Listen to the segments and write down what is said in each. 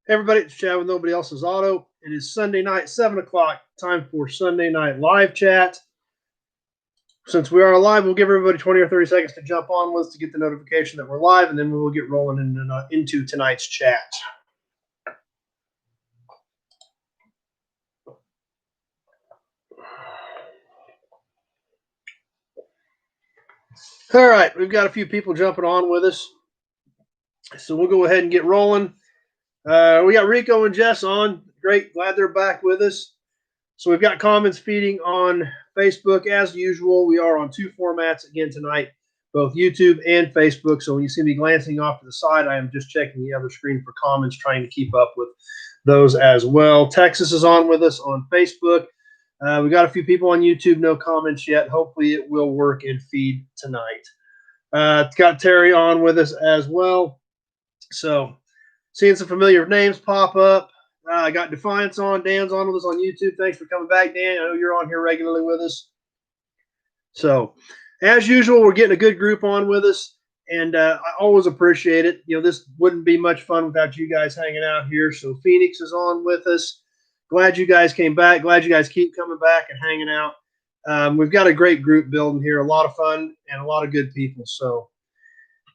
Hey everybody, it's Chad with Nobody Else's Auto. It is Sunday night, 7 o'clock, time for Sunday Night Live Chat. Since we are live, we'll give everybody 20 or 30 seconds to jump on with us to get the notification that we're live, and then we will get rolling into tonight's chat. All right, we've got a few people jumping on with us, so we'll go ahead and get rolling. We got Rico and Jess on. Great, glad they're back with us. So we've got comments feeding on Facebook as usual. We are on two formats again tonight, both YouTube and Facebook. So when you see me glancing off to the side, I am just checking the other screen for comments, trying to keep up with those as well. Texas is on with us on Facebook. We got a few people on YouTube, no comments yet. Hopefully it will work and feed tonight. Got Terry on with us as well. So seeing some familiar names pop up. I got Defiance on. Dan's on with us on YouTube. Thanks for coming back, Dan. I know you're on here regularly with us. So, as usual, we're getting a good group on with us, and I always appreciate it. You know, this wouldn't be much fun without you guys hanging out here. So, Phoenix is on with us. Glad you guys came back. Glad you guys keep coming back and hanging out. We've got a great group building here. A lot of fun and a lot of good people. So,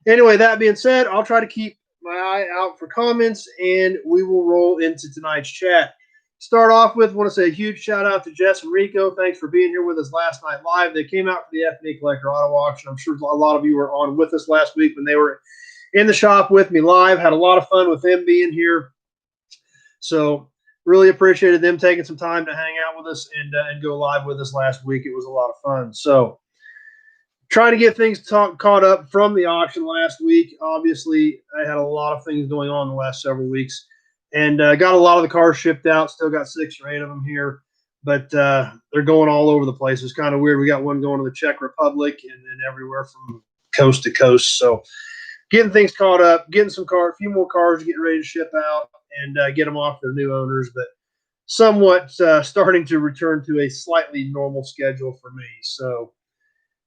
anyway, that being said, I'll try to keep my eye out for comments, and we will roll into tonight's chat. Start off with, I want to say a huge shout out to Jess and Rico. Thanks for being here with us last night live. They came out for the F&E Collector Auto Auction. I'm sure a lot of you were on with us last week when they were in the shop with me live. Had a lot of fun with them being here. So really appreciated them taking some time to hang out with us and go live with us last week. It was a lot of fun. So trying to get things caught up from the auction last week. Obviously, I had a lot of things going on the last several weeks, and got a lot of the cars shipped out. Still got 6 or 8 of them here, but they're going all over the place. It's kind of weird. We got one going to the Czech Republic and then everywhere from coast to coast. So getting things caught up, getting a few more cars getting ready to ship out and get them off their new owners, but somewhat starting to return to a slightly normal schedule for me. So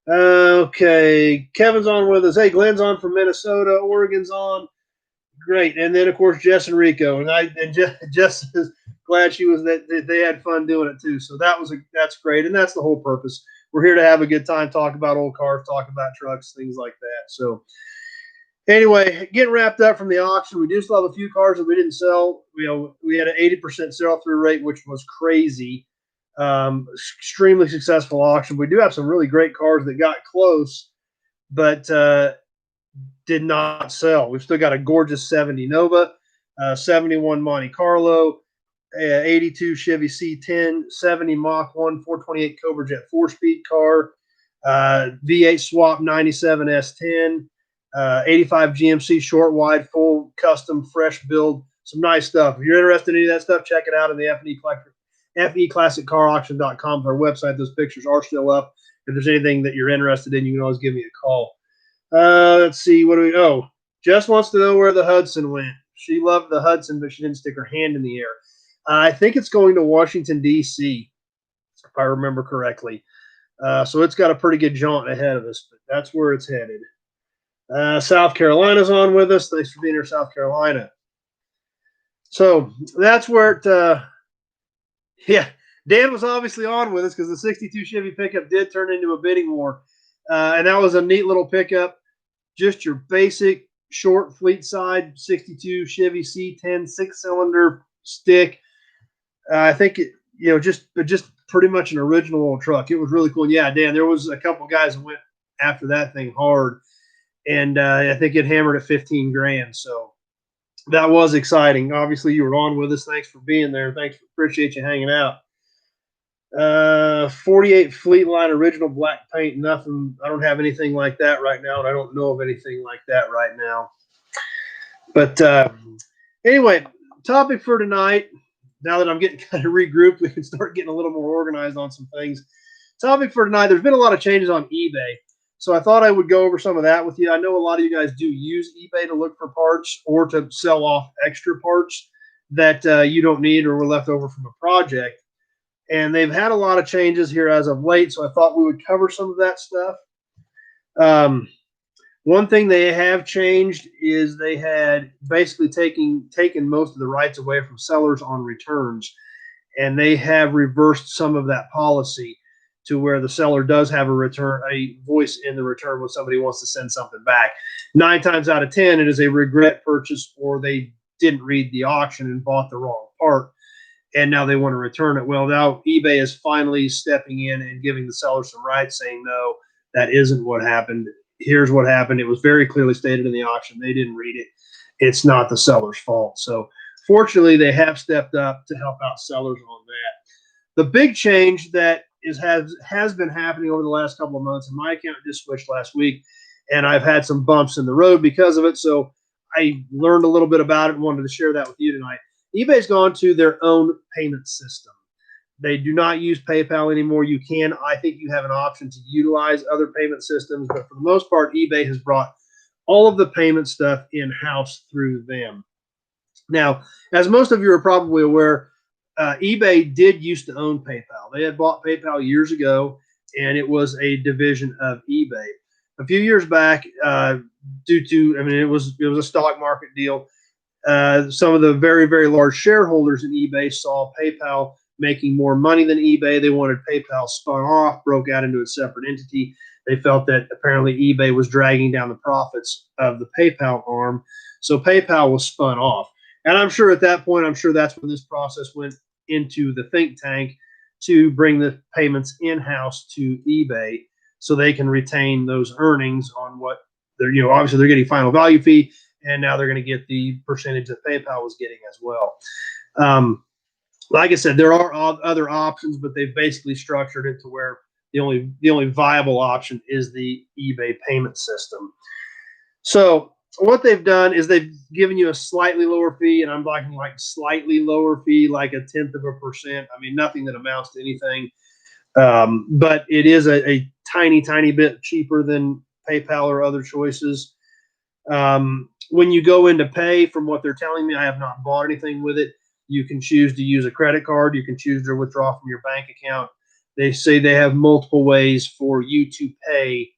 okay, Kevin's on with us. Hey, Glenn's on from Minnesota. Oregon's on. Great, and then of course Jess and Rico, and Jess is glad she was that they had fun doing it too. So that's great, and that's the whole purpose. We're here to have a good time, talk about old cars, talk about trucks, things like that. So anyway, getting wrapped up from the auction, we do still have a few cars that we didn't sell. We had an 80% sell through rate, which was crazy. Extremely successful auction. We do have some really great cars that got close, but did not sell. We've still got a gorgeous 70 Nova, 71 Monte Carlo, 82 Chevy C10, 70 Mach 1, 428 Cobra Jet 4-speed car, V8 swap 97 S10, 85 GMC short wide full custom fresh build. Some nice stuff. If you're interested in any of that stuff, check it out in the F&E Collector. FEClassicCarAuction.com is our website. Those pictures are still up. If there's anything that you're interested in, you can always give me a call. Let's see. Jess wants to know where the Hudson went. She loved the Hudson, but she didn't stick her hand in the air. I think it's going to Washington, D.C., if I remember correctly. So it's got a pretty good jaunt ahead of us, but that's where it's headed. South Carolina's on with us. Thanks for being here, South Carolina. So that's where it yeah, Dan was obviously on with us because the 62 Chevy pickup did turn into a bidding war. And that was a neat little pickup. Just your basic short fleet side 62 Chevy C10 6-cylinder stick. I think just pretty much an original old truck. It was really cool. And yeah, Dan, there was a couple guys that went after that thing hard, and I think it hammered at 15 grand. So that was exciting. Obviously, you were on with us. Thanks for being there. Appreciate you hanging out. 48 Fleetline original black paint. Nothing. I don't have anything like that right now, and I don't know of anything like that right now. But anyway, topic for tonight. Now that I'm getting kind of regrouped, we can start getting a little more organized on some things. Topic for tonight. There's been a lot of changes on eBay. So I thought I would go over some of that with you. I know a lot of you guys do use eBay to look for parts or to sell off extra parts that you don't need or were left over from a project. And they've had a lot of changes here as of late, so I thought we would cover some of that stuff. One thing they have changed is they had basically taken most of the rights away from sellers on returns, and they have reversed some of that policy to where the seller does have a voice in the return when somebody wants to send something back. 9 times out of 10, it is a regret purchase, or they didn't read the auction and bought the wrong part, and now they want to return it. Well, now eBay is finally stepping in and giving the seller some rights, saying, no, that isn't what happened. Here's what happened. It was very clearly stated in the auction. They didn't read it. It's not the seller's fault. So fortunately, they have stepped up to help out sellers on that. The big change that has been happening over the last couple of months, and my account just switched last week, and I've had some bumps in the road because of it. So I learned a little bit about it and wanted to share that with you tonight. eBay's gone to their own payment system. They do not use PayPal anymore. I think you have an option to utilize other payment systems, but for the most part, eBay has brought all of the payment stuff in-house through them. Now, as most of you are probably aware, eBay did used to own PayPal. They had bought PayPal years ago, and it was a division of eBay. A few years back, it was a stock market deal. Some of the very, very large shareholders in eBay saw PayPal making more money than eBay. They wanted PayPal spun off, broke out into a separate entity. They felt that apparently eBay was dragging down the profits of the PayPal arm. So PayPal was spun off. And I'm sure at that point, that's when this process went into the think tank to bring the payments in-house to eBay so they can retain those earnings on what they're, obviously they're getting final value fee, and now they're going to get the percentage that PayPal was getting as well. Like I said, there are other options, but they've basically structured it to where the only viable option is the eBay payment system. So what they've done is they've given you a slightly lower fee, and I'm talking like slightly lower fee, like 0.1%. I mean, nothing that amounts to anything, but it is a tiny bit cheaper than PayPal or other choices. When you go in to pay, from what they're telling me, I have not bought anything with it. You can choose to use a credit card. You can choose to withdraw from your bank account. They say they have multiple ways for you to pay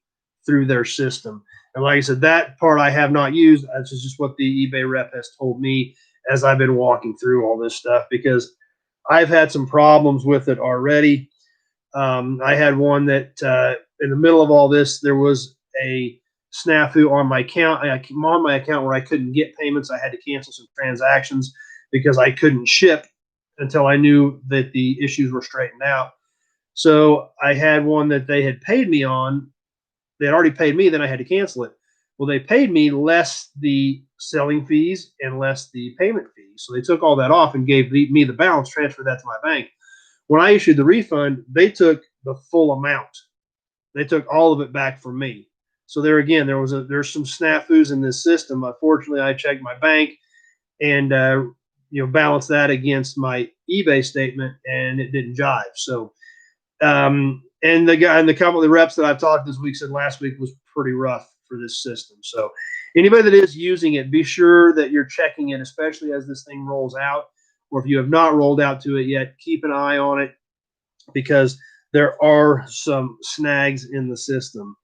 through their system. And like I said, that part I have not used. This is just what the eBay rep has told me as I've been walking through all this stuff, because I've had some problems with it already. I had one that in the middle of all this, there was a snafu on my account. I'm on my account where I couldn't get payments. I had to cancel some transactions because I couldn't ship until I knew that the issues were straightened out. So I had one that they had paid me on. They had already paid me, then I had to cancel it. Well, they paid me less the selling fees and less the payment fees. So they took all that off and gave me the balance, transferred that to my bank. When I issued the refund, they took the full amount. They took all of it back from me. So there again, there's some snafus in this system. Unfortunately, I checked my bank and balanced that against my eBay statement, and it didn't jive. So and the couple of the reps that I've talked this week said last week was pretty rough for this system. So anybody that is using it, be sure that you're checking it, especially as this thing rolls out, or if you have not rolled out to it yet, keep an eye on it, because there are some snags in the system.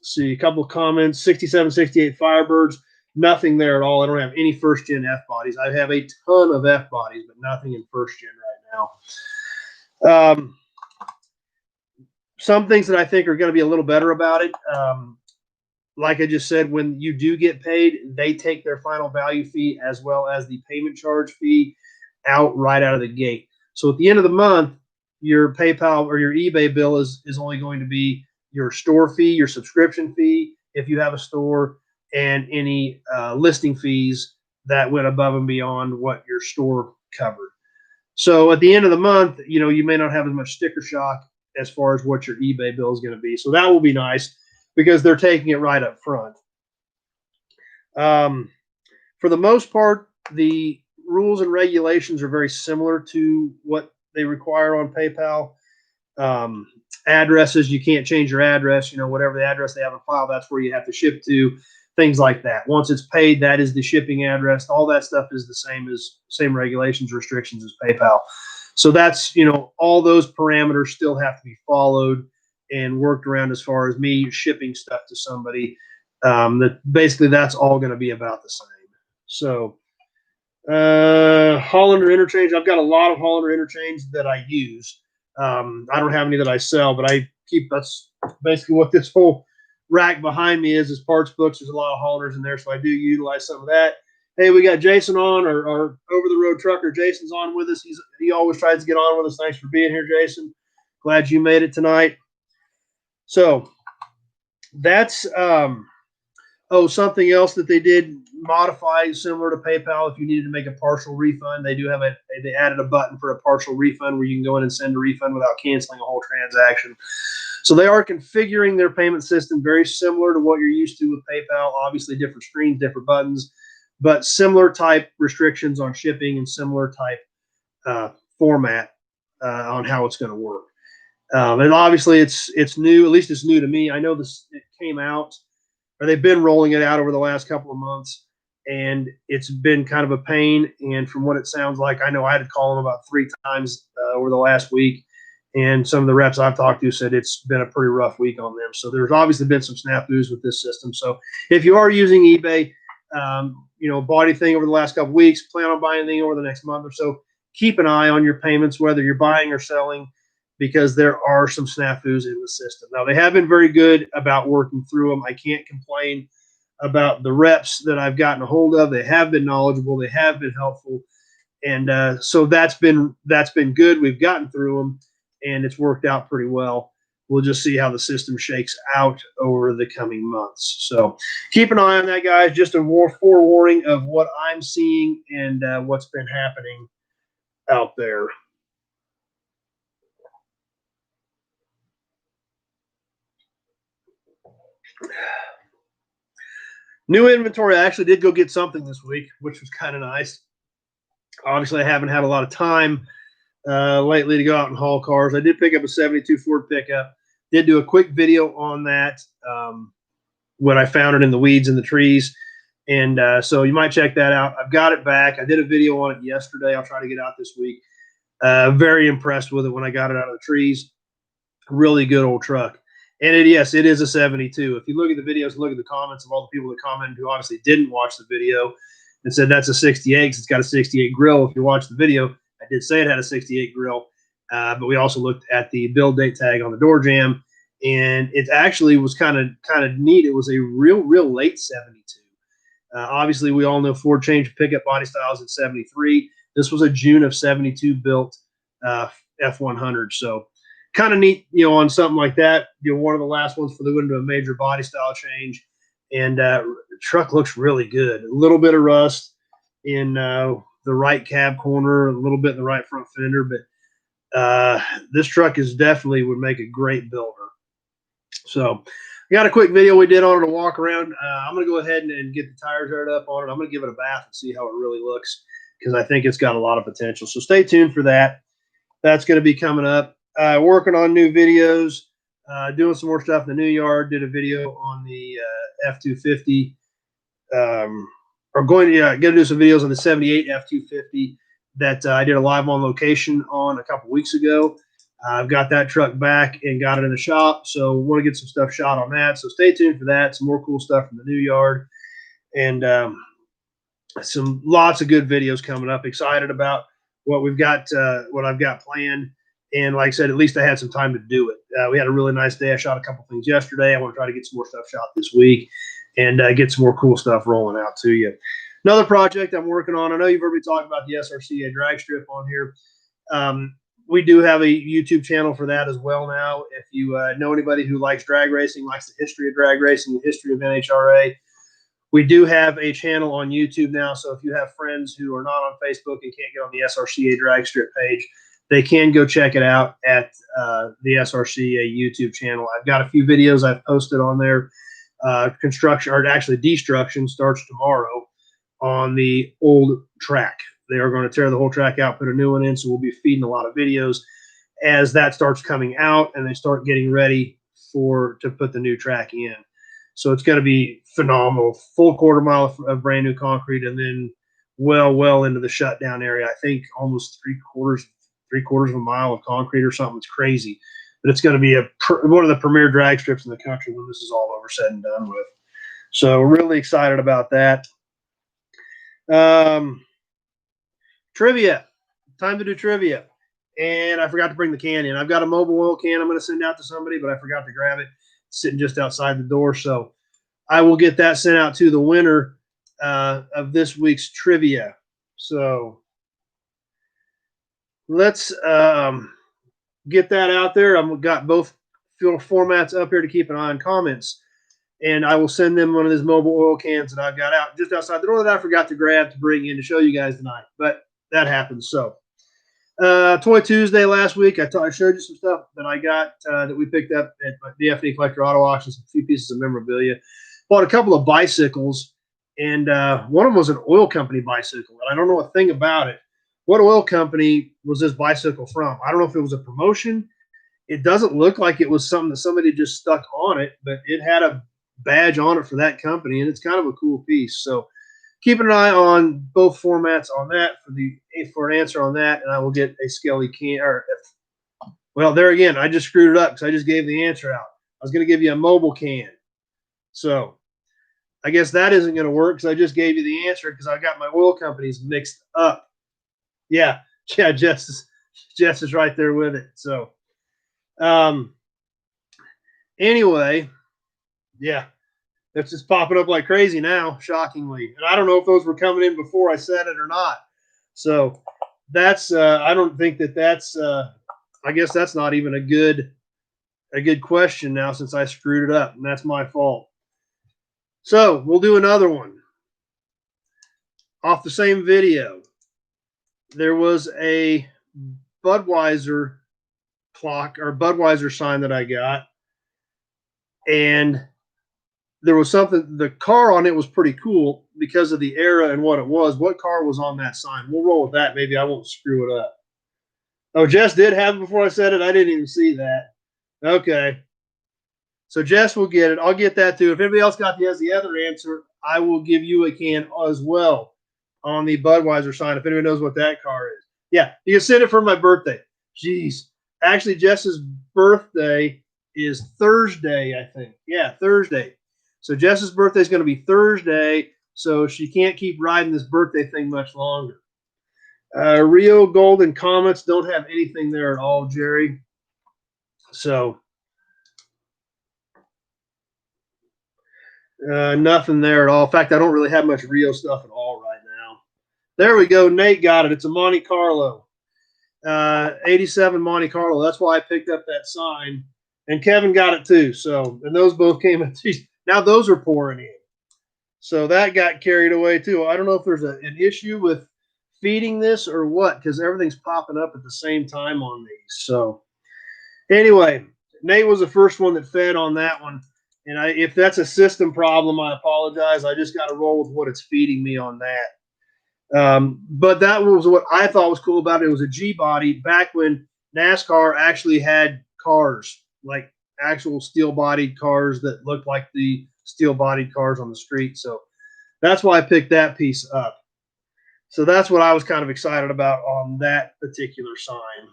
See a couple of comments. 6768 Firebirds, nothing there at all. I don't have any first gen F bodies. I have a ton of F bodies, but nothing in first gen right now. Some things that I think are going to be a little better about it. Like I just said, when you do get paid, they take their final value fee as well as the payment charge fee right out of the gate. So at the end of the month, your PayPal or your eBay bill is only going to be your store fee, your subscription fee, if you have a store, and any listing fees that went above and beyond what your store covered. So at the end of the month, you may not have as much sticker shock as far as what your eBay bill is going to be. So that will be nice because they're taking it right up front. For the most part, the rules and regulations are very similar to what they require on PayPal. Addresses, you can't change your address. Whatever the address they have on file, that's where you have to ship to. Things like that. Once it's paid, that is the shipping address. All that stuff is the same regulations, restrictions as PayPal. So that's, all those parameters still have to be followed. and worked around as far as me shipping stuff to somebody. That basically that's all going to be about the same. So Hollander interchange. I've got a lot of Hollander interchange that I use. I don't have any that I sell, but I keep. That's basically what this whole rack behind me is parts books. There's a lot of Hollanders in there, so I do utilize some of that. Hey, we got Jason on, our over the road trucker. Jason's on with us. He always tries to get on with us. Thanks for being here, Jason. Glad you made it tonight. So that's something else that they did modify similar to PayPal. If you needed to make a partial refund, they do have they added a button for a partial refund where you can go in and send a refund without canceling a whole transaction. So they are configuring their payment system very similar to what you're used to with PayPal. Obviously different screens, different buttons, but similar type restrictions on shipping and similar type format on how it's going to work. And obviously it's new. At least it's new to me. I know it came out, or they've been rolling it out over the last couple of months, and it's been kind of a pain. And from what it sounds like, I know I had to call them about 3 times over the last week, and some of the reps I've talked to said it's been a pretty rough week on them. So there's obviously been some snafus with this system. So if you are using eBay, bought anything over the last couple of weeks, plan on buying anything over the next month or so, keep an eye on your payments, whether you're buying or selling, because there are some snafus in the system. Now, they have been very good about working through them. I can't complain about the reps that I've gotten a hold of. They have been knowledgeable. They have been helpful. And so that's been good. We've gotten through them, and it's worked out pretty well. We'll just see how the system shakes out over the coming months. So keep an eye on that, guys. Just a more forewarning of what I'm seeing and what's been happening out there. New inventory. I actually did go get something this week, which was kind of nice. Obviously, I haven't had a lot of time lately to go out and haul cars. I did pick up a 72 Ford pickup. Did do a quick video on that when I found it in the weeds in the trees. And so you might check that out. I've got it back. I did a video on it yesterday. I'll try to get out this week. Very impressed with it when I got it out of the trees. Really good old truck. And yes, it is a 72. If you look at the videos, look at the comments of all the people that commented who obviously didn't watch the video and said that's a 68 because it's got a 68 grill. If you watch the video, I did say it had a 68 grill, but we also looked at the build date tag on the door jamb, and it actually was kind of neat. It was a real late 72. Obviously, we all know Ford changed pickup body styles in 73. This was a June of 72 built F100. So kind of neat, on something like that. One of the last ones for the window, a major body style change, and the truck looks really good. A little bit of rust in the right cab corner, a little bit in the right front fender, but this truck is definitely would make a great builder. So I got a quick video we did on it, a walk around. I'm going to go ahead and get the tires aired up on it. I'm going to give it a bath and see how it really looks, because I think it's got a lot of potential. So stay tuned for that. That's going to be coming up. Working on new videos, doing some more stuff in the new yard. Did a video on the F250. Going to do some videos on the 78 F250 that I did a live on location on a couple weeks ago. I've got that truck back and got it in the shop, so want to get some stuff shot on that. So stay tuned for that. Some more cool stuff from the new yard, and some lots of good videos coming up. Excited about what we've got, what I've got planned. And like I said, at least I had some time to do it. We had a really nice day. I shot a couple things yesterday. I want to try to get some more stuff shot this week and get some more cool stuff rolling out to you. Another project I'm working on. I know you've heard me talk about the SRCA drag strip on here. We do have a YouTube channel for that as well now. If you know anybody who likes drag racing, likes the history of drag racing, the history of NHRA, we do have a channel on YouTube now. So if you have friends who are not on Facebook and can't get on the SRCA drag strip page, they can go check it out at the SRCA YouTube channel. I've got a few videos I've posted on there. Construction, or actually destruction, starts tomorrow on the old track. They are going to tear the whole track out, put a new one in, so we'll be feeding a lot of videos as that starts coming out and they start getting ready to put the new track in. So it's going to be phenomenal. Full quarter mile of brand new concrete, and then well into the shutdown area. I think almost three quarters of a mile of concrete or something. It's crazy. but it's going to be one of the premier drag strips in the country when this is all over, said and done with. So we're really excited about that. Trivia. Time to do trivia. And I forgot to bring the can in. I've got a mobile oil can I'm going to send out to somebody, but I forgot to grab it. It's sitting just outside the door. So I will get that sent out to the winner of this week's trivia. So let's get that out there. I've got both formats up here to keep an eye on comments. And I will send them one of these mobile oil cans that I've got out just outside the door that I forgot to grab to bring in to show you guys tonight. But that happens. So Toy Tuesday last week, I showed you some stuff that I got that we picked up at DFD Collector Auto Auctions, a few pieces of memorabilia. Bought a couple of bicycles, and one of them was an oil company bicycle. And I don't know a thing about it. What oil company was this bicycle from? I don't know if it was a promotion. It doesn't look like it was something that somebody just stuck on it, but it had a badge on it for that company, and it's kind of a cool piece. So keep an eye on both formats on that for an answer on that, and I will get a Skelly can. Well, there again, I just screwed it up because I just gave the answer out. I was going to give you a mobile can. So I guess that isn't going to work because I just gave you the answer because I got my oil companies mixed up. Yeah, Jess is right there with it. So anyway, yeah, it's just popping up like crazy now, shockingly. And I don't know if those were coming in before I said it or not. So that's I don't think that's I guess that's not even a good question now since I screwed it up, and that's my fault. So we'll do another one off the same video. There was a Budweiser clock or Budweiser sign that I got, and there was something, the car on it was pretty cool because of the era and what it was. What car was on that sign? We'll roll with that. Maybe I won't screw it up. Oh, Jess did have it before I said it. I didn't even see that. Okay. So Jess will get it. I'll get that too. If anybody else has the other answer, I will give you a can as well on the Budweiser sign if anyone knows what that car is. Yeah, you can send it for my birthday. Jeez. Actually, Jess's birthday is Thursday, I think. Yeah, Thursday. So Jess's birthday is going to be Thursday, so she can't keep riding this birthday thing much longer. Rio Golden Comets don't have anything there at all, Jerry. So nothing there at all. In fact, I don't really have much Rio stuff at all right now. There we go. Nate got it. It's a Monte Carlo. 87 Monte Carlo. That's why I picked up that sign. And Kevin got it too. So, and those both came at these. Now those are pouring in. So that got carried away too. I don't know if there's an issue with feeding this or what, because everything's popping up at the same time on these. So anyway, Nate was the first one that fed on that one. And if that's a system problem, I apologize. I just got to roll with what it's feeding me on that. But that was what I thought was cool about it. It was a G-body back when NASCAR actually had cars, like actual steel-bodied cars that looked like the steel-bodied cars on the street. So that's why I picked that piece up. So that's what I was kind of excited about on that particular sign.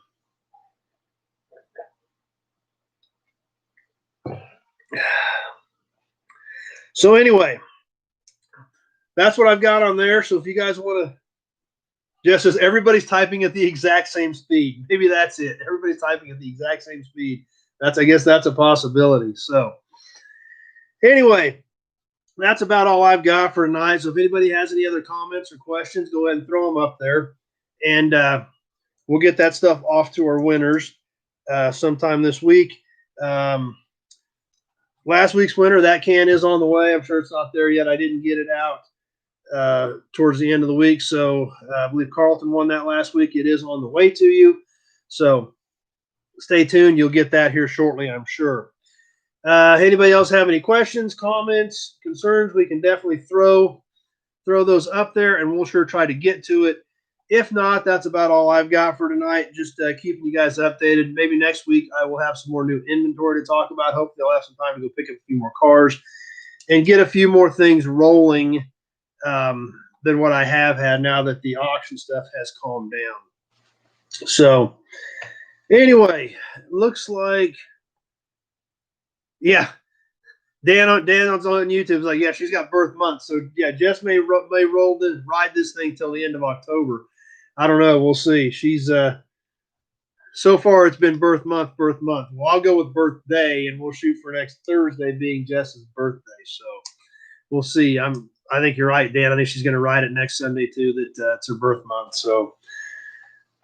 So anyway, that's what I've got on there. So if you guys want to, Jess says everybody's typing at the exact same speed. Maybe that's it. Everybody's typing at the exact same speed. I guess that's a possibility. So anyway, that's about all I've got for tonight. So if anybody has any other comments or questions, go ahead and throw them up there. And we'll get that stuff off to our winners sometime this week. Last week's winner, that can is on the way. I'm sure it's not there yet. I didn't get it out towards the end of the week. So I believe Carlton won that last week. It is on the way to you. So stay tuned. You'll get that here shortly, I'm sure. Anybody else have any questions, comments, concerns? We can definitely throw those up there, and we'll sure try to get to it. If not, that's about all I've got for tonight. Just keeping you guys updated. Maybe next week I will have some more new inventory to talk about. Hopefully I'll have some time to go pick up a few more cars and get a few more things rolling than what I have had now that the auction stuff has calmed down. So Anyway, looks like, yeah, Dan on YouTube is like, yeah, she's got birth month. So yeah, Jess may ride this thing till the end of October. I don't know. We'll see. She's so far it's been birth month. Well, I'll go with birthday, and we'll shoot for next Thursday being Jess's birthday. So we'll see. I think you're right, Dan. I think she's going to ride it next Sunday too. That it's her birth month. So,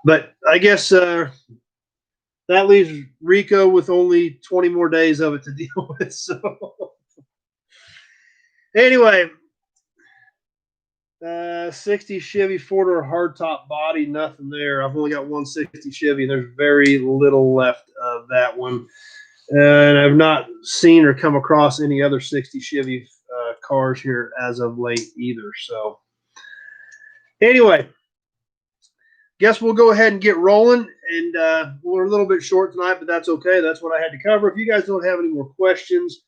but I guess that leaves Rico with only 20 more days of it to deal with. So anyway, 60 Chevy 4-door hardtop body, nothing there. I've only got 160 Chevy, and there's very little left of that one. And I've not seen or come across any other 60 Chevy cars here as of late either. So anyway, guess we'll go ahead and get rolling. And we're a little bit short tonight, but that's okay. That's what I had to cover. If you guys don't have any more questions,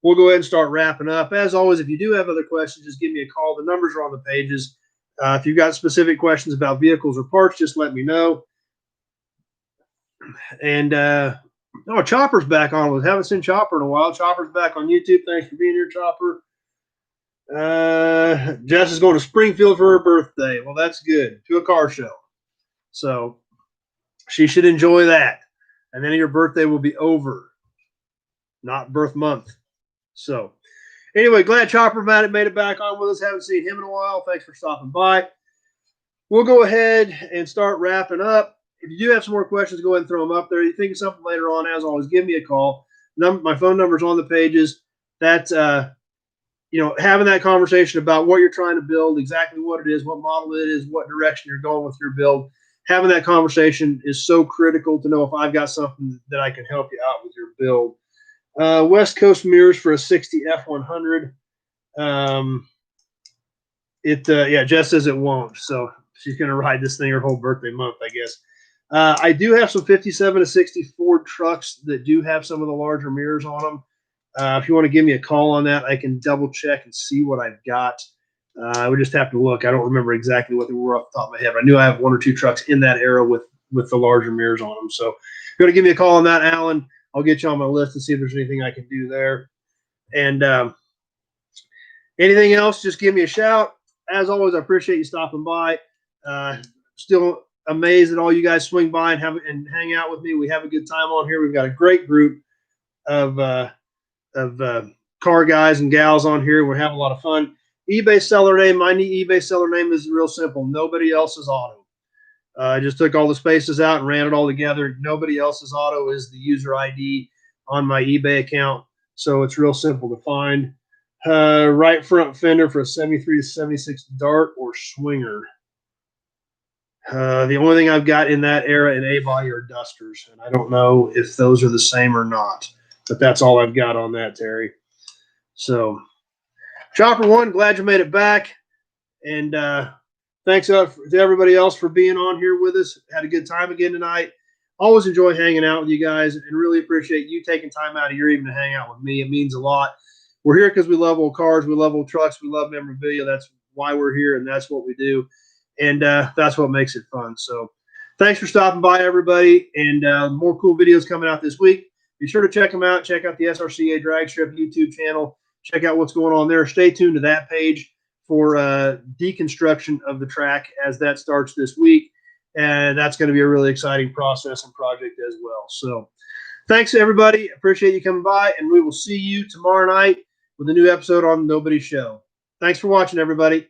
we'll go ahead and start wrapping up. As always, if you do have other questions, just give me a call. The numbers are on the pages. If you've got specific questions about vehicles or parts, just let me know. And oh, Chopper's back on. We haven't seen Chopper in a while. Chopper's back on YouTube. Thanks for being here, Chopper. Jess is going to Springfield for her birthday. Well, that's good. To a car show. So she should enjoy that. And then your birthday will be over. Not birth month. So anyway, glad Chopper made it back on with us. Haven't seen him in a while. Thanks for stopping by. We'll go ahead and start wrapping up. If you do have some more questions, go ahead and throw them up there. You think of something later on, as always, give me a call. My phone number is on the pages. That's having that conversation about what you're trying to build, exactly what it is, what model it is, what direction you're going with your build. Having that conversation is so critical to know if I've got something that I can help you out with your build. West Coast mirrors for a 60 F100. Jess says it won't. So she's going to ride this thing her whole birthday month, I guess. I do have some 57 to 60 Ford trucks that do have some of the larger mirrors on them. If you want to give me a call on that, I can double check and see what I've got. I would just have to look. I don't remember exactly what they were off the top of my head, but I knew I have one or two trucks in that era with the larger mirrors on them. So if you want to give me a call on that, Alan, I'll get you on my list and see if there's anything I can do there. And anything else, just give me a shout. As always, I appreciate you stopping by. Still amazed that all you guys swing by and hang out with me. We have a good time on here. We've got a great group of car guys and gals on here. We're having a lot of fun. eBay seller name. My eBay seller name is real simple. Nobody Else's Auto. I just took all the spaces out and ran it all together. Nobody Else's Auto is the user ID on my eBay account, so it's real simple to find. Right front fender for a 73 to 76 Dart or Swinger. The only thing I've got in that era in A-body are Dusters, and I don't know if those are the same or not, but that's all I've got on that, Terry. So, Chopper One, glad you made it back, and thanks to everybody else for being on here with us. Had a good time again tonight. Always enjoy hanging out with you guys, and really appreciate you taking time out of your evening to hang out with me. It means a lot. We're here because we love old cars, we love old trucks, we love memorabilia. That's why we're here, and that's what we do. And that's what makes it fun. So thanks for stopping by, everybody. And more cool videos coming out this week. Be sure to check them out. Check out the SRCA Drag Strip YouTube channel. Check out what's going on there. Stay tuned to that page for deconstruction of the track as that starts this week. And that's going to be a really exciting process and project as well. So thanks, everybody. Appreciate you coming by. And we will see you tomorrow night with a new episode on Nobody Show. Thanks for watching, everybody.